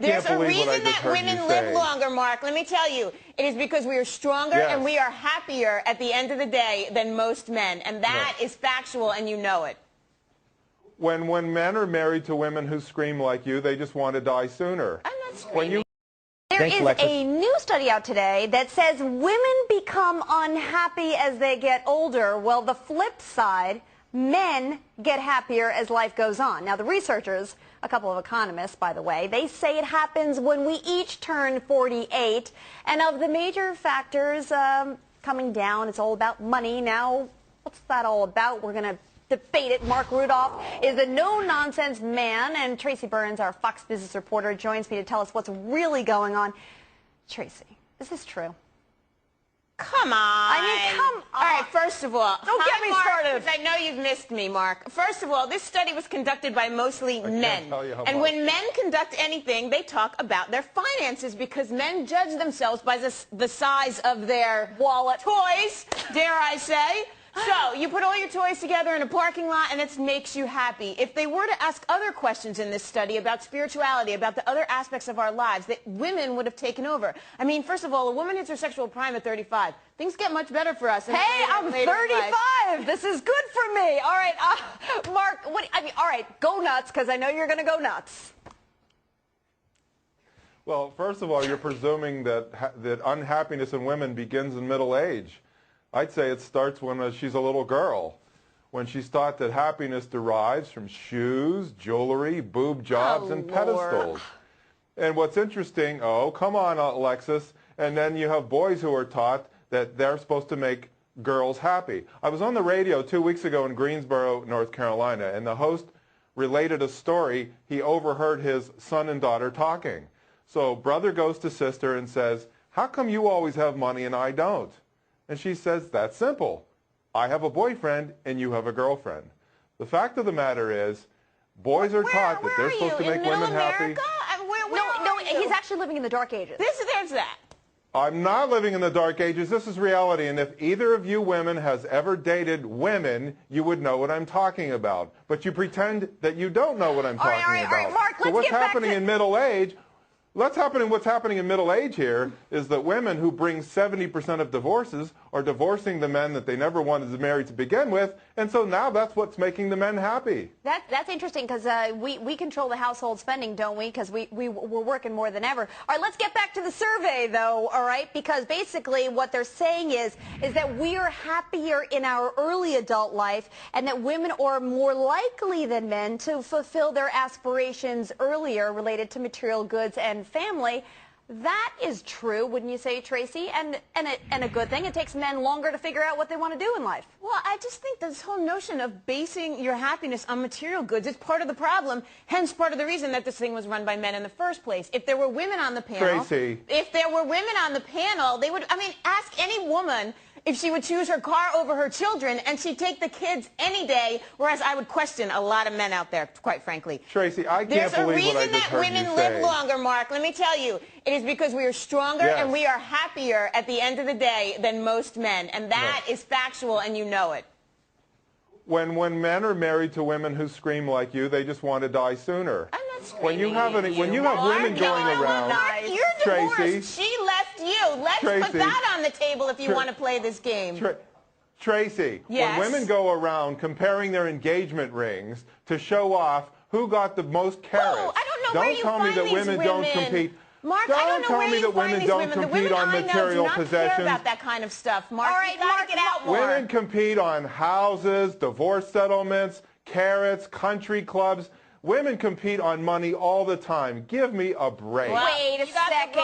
There's a believe what I reason just that heard women you live say. longer, Mark. Let me tell you. It is because we are stronger Yes. and we are happier at the end of the day than most men. And that is factual, and you know it. When men are married to women who scream like you, they just want to die sooner. I'm not screaming. There is a new study out today that says women become unhappy as they get older. Well, the flip side, men get happier as life goes on. Now, the researchers, a couple of economists, by the way, they say it happens when we each turn 48. And of the major factors coming down, it's all about money. Now, what's that all about? We're going to debate it. Mark Rudolph is a no-nonsense man, and Tracy Burns, our Fox Business reporter, joins me to tell us what's really going on. Tracy, is this true? Come on. I mean, come on. All right, first of all, don't get me started. I know you've missed me, Mark. First of all, this study was conducted by mostly men. And when men conduct anything, they talk about their finances because men judge themselves by the size of their wallet, toys, dare I say. So, you put all your toys together in a parking lot and it makes you happy. If they were to ask other questions in this study about spirituality, about the other aspects of our lives, that women would have taken over. I mean, first of all, a woman hits her sexual prime at 35. Things get much better for us. Hey, I'm 35. This is good for me. All right, Mark, all right, go nuts, because I know you're going to go nuts. Well, first of all, you're presuming that unhappiness in women begins in middle age. I'd say it starts when she's a little girl, when she's taught that happiness derives from shoes, jewelry, boob jobs, and pedestals. And what's interesting, oh, come on, Alexis, and then you have boys who are taught that they're supposed to make girls happy. I was on the radio 2 weeks ago in Greensboro, North Carolina, and the host related a story. He overheard his son and daughter talking. So brother goes to sister and says, "How come you always have money and I don't?" And she says, "That's simple. I have a boyfriend and you have a girlfriend." The fact of the matter is, boys are taught that they're supposed to make women happy. No, he's actually living in the dark ages. There's that. I'm not living in the dark ages. This is reality. And if either of you women has ever dated women, you would know what I'm talking about. But you pretend that you don't know what I'm talking about. All right, Mark, so what's happening in middle age? What's happening in middle age here is that women who bring 70% of divorces are divorcing the men that they never wanted to marry to begin with, and so now that's what's making the men happy. That's interesting because we control the household spending, don't we? Because we're working more than ever. All right, let's get back to the survey, though, all right? Because basically what they're saying is that we are happier in our early adult life and that women are more likely than men to fulfill their aspirations earlier related to material goods and family. That is true, wouldn't you say, Tracy? And a good thing. It takes men longer to figure out what they want to do in life. Well, I just think this whole notion of basing your happiness on material goods is part of the problem, hence part of the reason that this thing was run by men in the first place. If there were women on the panel, Tracy. If there were women on the panel, they would, I mean, ask any woman if she would choose her car over her children, and she'd take the kids any day, whereas I would question a lot of men out there, quite frankly. Tracy, I can't believe what I just heard you say. There's a reason that women live longer, Mark. Let me tell you. It is because we are stronger and we are happier at the end of the day than most men, and that is factual, and you know it. When men are married to women who scream like you, they just want to die sooner. I'm not screaming when you have women going around, Mark, you're divorced. Tracy, she left you. Let's put that on the table if you want to play this game. Tracy, yes. When women go around comparing their engagement rings to show off who got the most carats, I don't know where you tell me that women don't compete. Mark, I don't know where you find these women. The women I know do not care about that kind of stuff. Mark, all right, Mark, get out more. Women compete on houses, divorce settlements, carrots, country clubs. Women compete on money all the time. Give me a break. Well, wait a second.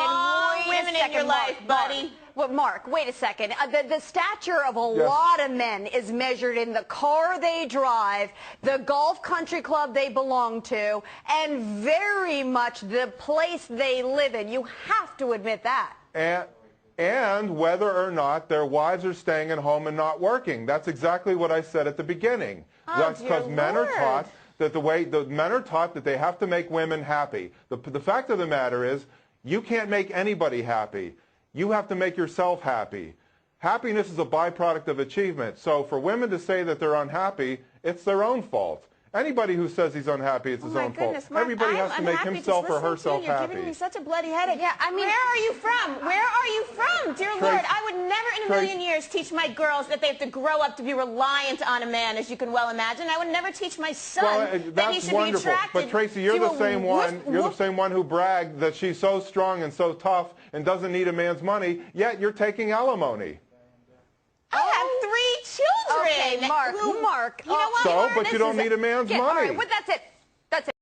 Women in your life, buddy. Mark, wait a second. The stature of a lot of men is measured in the car they drive, the golf country club they belong to, and very much the place they live in. You have to admit that. And whether or not their wives are staying at home and not working. That's exactly what I said at the beginning. That's because men are taught that men are taught that they have to make women happy. The fact of the matter is, you can't make anybody happy. You have to make yourself happy. Happiness is a byproduct of achievement. So for women to say that they're unhappy, it's their own fault. Anybody who says he's unhappy, it's his own fault. Mark, Everybody has to make himself or herself You're happy. giving me such a bloody headache. Yeah, I mean, where are you from? Where are you from? Dear Lord, I would never in a million years teach my girls that they have to grow up to be reliant on a man, as you can well imagine. I would never teach my son that he should be attracted. But Tracy, you're the same one. You're the same one who bragged that she's so strong and so tough and doesn't need a man's money. Yet you're taking alimony. I have 3 children. Okay, Mark. You know what? But you don't need a man's money. All right, well, that's it. That's it.